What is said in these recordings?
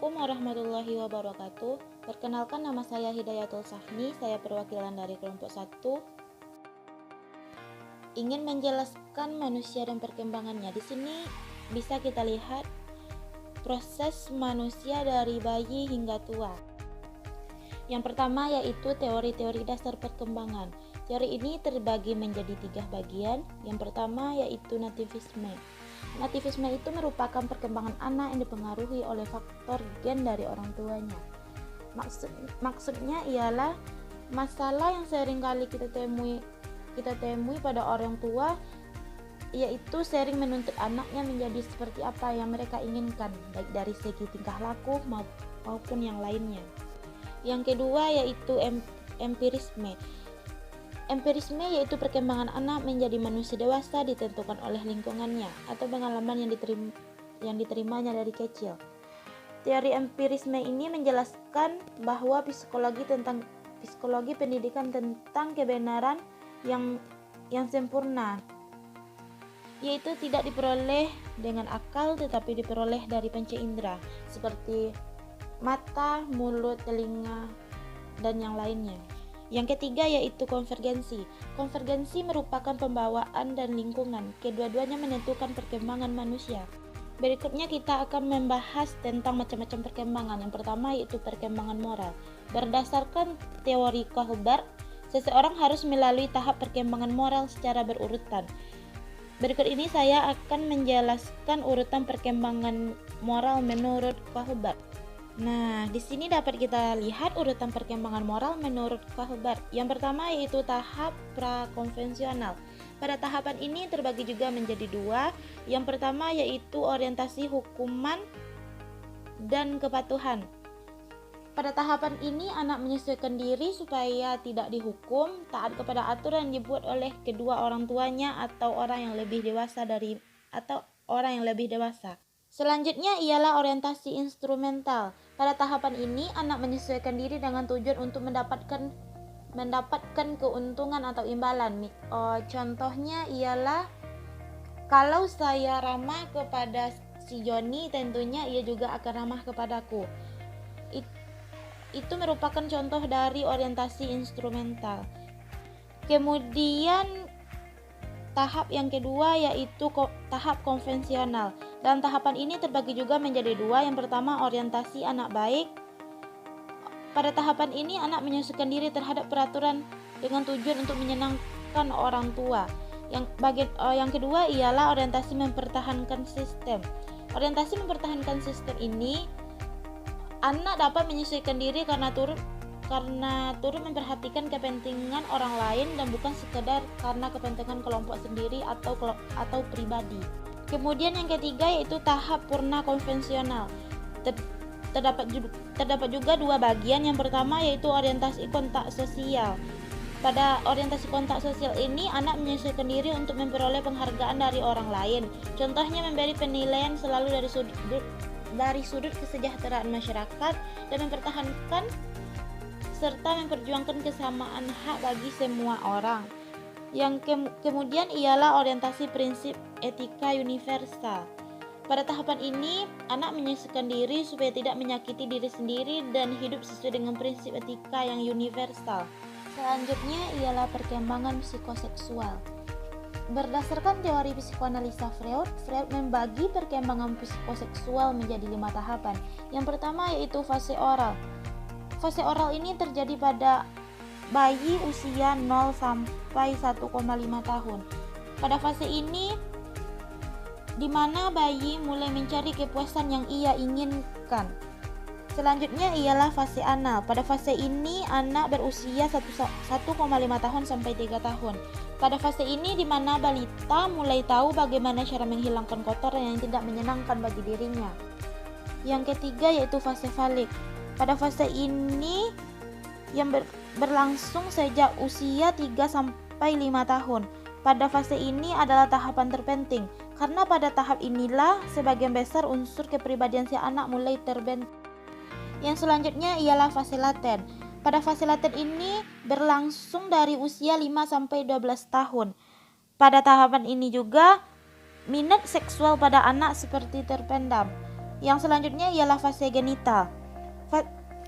Assalamualaikum warahmatullahi wabarakatuh. Perkenalkan, nama saya Hidayatul Safni, saya perwakilan dari kelompok 1. Ingin menjelaskan manusia dan perkembangannya. Di sini bisa kita lihat proses manusia dari bayi hingga tua. Yang pertama yaitu teori-teori dasar perkembangan. Teori ini terbagi menjadi 3 bagian. Yang pertama yaitu nativisme. Nativisme itu merupakan perkembangan anak yang dipengaruhi oleh faktor gen dari orang tuanya. Maksudnya ialah masalah yang sering kali kita temui pada orang tua, yaitu sering menuntut anaknya menjadi seperti apa yang mereka inginkan, baik dari segi tingkah laku maupun yang lainnya. Yang kedua yaitu empirisme. Empirisme yaitu perkembangan anak menjadi manusia dewasa ditentukan oleh lingkungannya atau pengalaman yang diterimanya dari kecil. Teori empirisme ini menjelaskan bahwa psikologi pendidikan tentang kebenaran yang sempurna, yaitu tidak diperoleh dengan akal tetapi diperoleh dari panca indera seperti mata, mulut, telinga, dan yang lainnya. Yang ketiga yaitu konvergensi. Konvergensi merupakan pembawaan dan lingkungan. Kedua-duanya menentukan perkembangan manusia. Berikutnya kita akan membahas tentang macam-macam perkembangan. Yang pertama yaitu perkembangan moral. Berdasarkan teori Kohlberg, seseorang harus melalui tahap perkembangan moral secara berurutan. Berikut ini saya akan menjelaskan urutan perkembangan moral menurut Kohlberg. Nah, di sini dapat kita lihat urutan perkembangan moral menurut Kohlberg. Yang pertama yaitu tahap prakonvensional. Pada tahapan ini terbagi juga menjadi 2. Yang pertama yaitu orientasi hukuman dan kepatuhan. Pada tahapan ini anak menyesuaikan diri supaya tidak dihukum, taat kepada aturan yang dibuat oleh kedua orang tuanya atau orang yang lebih dewasa. Selanjutnya ialah orientasi instrumental. Pada tahapan ini anak menyesuaikan diri dengan tujuan untuk mendapatkan keuntungan atau imbalan. Contohnya ialah kalau saya ramah kepada si Joni, tentunya ia juga akan ramah kepadaku. Itu merupakan contoh dari orientasi instrumental. Kemudian tahap yang kedua yaitu tahap konvensional. Dalam tahapan ini terbagi juga menjadi 2. Yang pertama orientasi anak baik. Pada tahapan ini anak menyesuaikan diri terhadap peraturan dengan tujuan untuk menyenangkan orang tua. Yang kedua ialah orientasi mempertahankan sistem. Orientasi mempertahankan sistem ini anak dapat menyesuaikan diri karena turut memperhatikan kepentingan orang lain dan bukan sekedar karena kepentingan kelompok sendiri atau pribadi. Kemudian yang ketiga yaitu tahap purna konvensional. Terdapat juga 2 bagian. Yang pertama yaitu orientasi kontak sosial. Pada orientasi kontak sosial ini anak menyesuaikan diri untuk memperoleh penghargaan dari orang lain. Contohnya memberi penilaian selalu dari sudut kesejahteraan masyarakat dan mempertahankan serta memperjuangkan kesamaan hak bagi semua orang. Yang kemudian ialah orientasi prinsip etika universal. Pada tahapan ini, anak menyesuaikan diri supaya tidak menyakiti diri sendiri dan hidup sesuai dengan prinsip etika yang universal. Selanjutnya ialah perkembangan psikoseksual. Berdasarkan teori psikoanalisa Freud membagi perkembangan psikoseksual menjadi 5 tahapan. Yang pertama yaitu fase oral. Fase oral ini terjadi pada bayi usia 0 sampai 1,5 tahun. Pada fase ini di mana bayi mulai mencari kepuasan yang ia inginkan. Selanjutnya ialah fase anal. Pada fase ini anak berusia 1,5 tahun sampai 3 tahun. Pada fase ini di mana balita mulai tahu bagaimana cara menghilangkan kotoran yang tidak menyenangkan bagi dirinya. Yang ketiga yaitu fase falik. Pada fase ini yang berlangsung sejak usia 3 sampai 5 tahun. Pada fase ini adalah tahapan terpenting karena pada tahap inilah sebagian besar unsur kepribadian si anak mulai terbentuk. Yang selanjutnya ialah fase laten. Pada fase laten ini berlangsung dari usia 5 sampai 12 tahun. Pada tahapan ini juga minat seksual pada anak seperti terpendam. Yang selanjutnya ialah fase genital.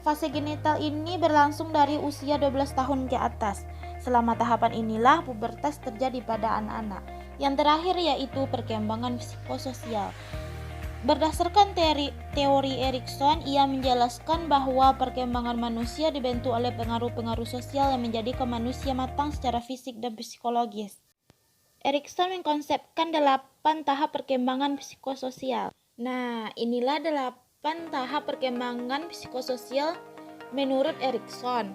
Fase genital ini berlangsung dari usia 12 tahun ke atas. Selama tahapan inilah pubertas terjadi pada anak-anak. Yang terakhir yaitu perkembangan psikososial. Berdasarkan teori Erikson, ia menjelaskan bahwa perkembangan manusia dibentuk oleh pengaruh-pengaruh sosial yang menjadikan manusia matang secara fisik dan psikologis. Erikson mengkonsepkan 8 tahap perkembangan psikososial. Nah, inilah 8 tahap perkembangan psikososial menurut Erikson.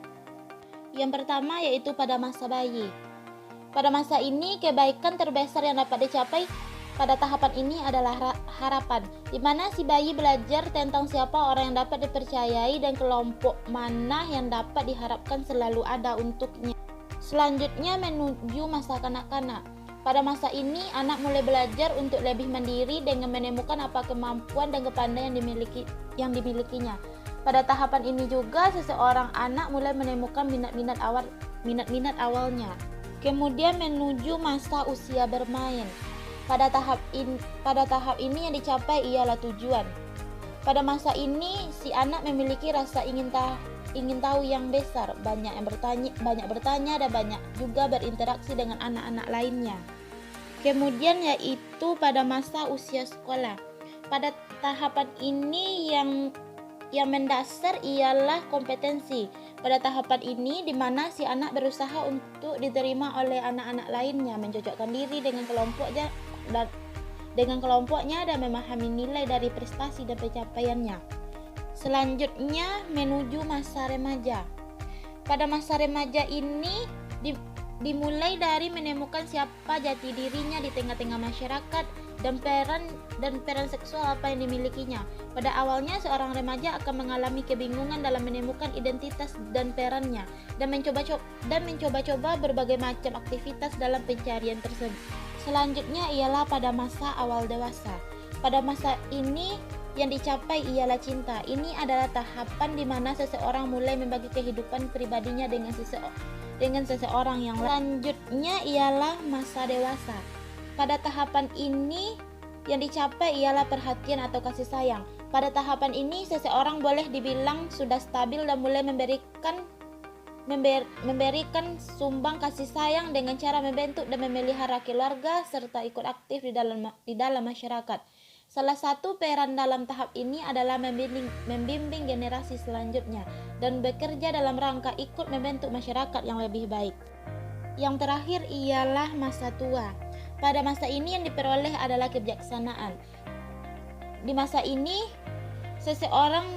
Yang pertama yaitu pada masa bayi. Pada masa ini, kebaikan terbesar yang dapat dicapai pada tahapan ini adalah harapan, di mana si bayi belajar tentang siapa orang yang dapat dipercayai dan kelompok mana yang dapat diharapkan selalu ada untuknya. Selanjutnya menuju masa kanak-kanak. Pada masa ini, anak mulai belajar untuk lebih mandiri dengan menemukan apa kemampuan dan kepandaian yang dimilikinya. Pada tahapan ini juga, seseorang anak mulai menemukan minat-minat awalnya. Kemudian menuju masa usia bermain. Pada tahap ini yang dicapai ialah tujuan. Pada masa ini, si anak memiliki rasa ingin tahu yang besar, banyak bertanya dan banyak juga berinteraksi dengan anak-anak lainnya. Kemudian yaitu pada masa usia sekolah. Pada tahapan ini yang mendasar ialah kompetensi. Pada tahapan ini di mana si anak berusaha untuk diterima oleh anak-anak lainnya, mencocokkan diri dengan kelompoknya dan memahami nilai dari prestasi dan pencapaiannya. Selanjutnya menuju masa remaja. Pada masa remaja ini dimulai dari menemukan siapa jati dirinya di tengah-tengah masyarakat dan peran seksual apa yang dimilikinya. Pada awalnya seorang remaja akan mengalami kebingungan dalam menemukan identitas dan perannya dan mencoba-coba berbagai macam aktivitas dalam pencarian tersebut. Selanjutnya ialah pada masa awal dewasa. Pada masa ini yang dicapai ialah cinta. Ini adalah tahapan di mana seseorang mulai membagi kehidupan pribadinya dengan seseorang yang lain. Selanjutnya ialah masa dewasa. Pada tahapan ini yang dicapai ialah perhatian atau kasih sayang. Pada tahapan ini seseorang boleh dibilang sudah stabil dan mulai memberikan sumbang kasih sayang dengan cara membentuk dan memelihara keluarga serta ikut aktif di dalam masyarakat. Salah satu peran dalam tahap ini adalah membimbing generasi selanjutnya dan bekerja dalam rangka ikut membentuk masyarakat yang lebih baik. Yang terakhir ialah masa tua. Pada masa ini yang diperoleh adalah kebijaksanaan. Di masa ini seseorang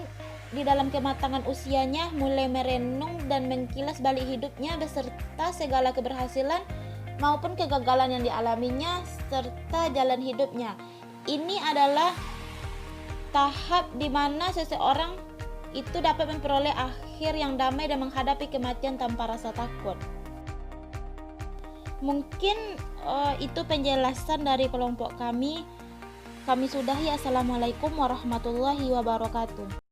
di dalam kematangan usianya mulai merenung dan mengkilas balik hidupnya beserta segala keberhasilan maupun kegagalan yang dialaminya serta jalan hidupnya. Ini adalah tahap di mana seseorang itu dapat memperoleh akhir yang damai dan menghadapi kematian tanpa rasa takut. Mungkin itu penjelasan dari kelompok kami. Kami sudahi. Assalamualaikum warahmatullahi wabarakatuh.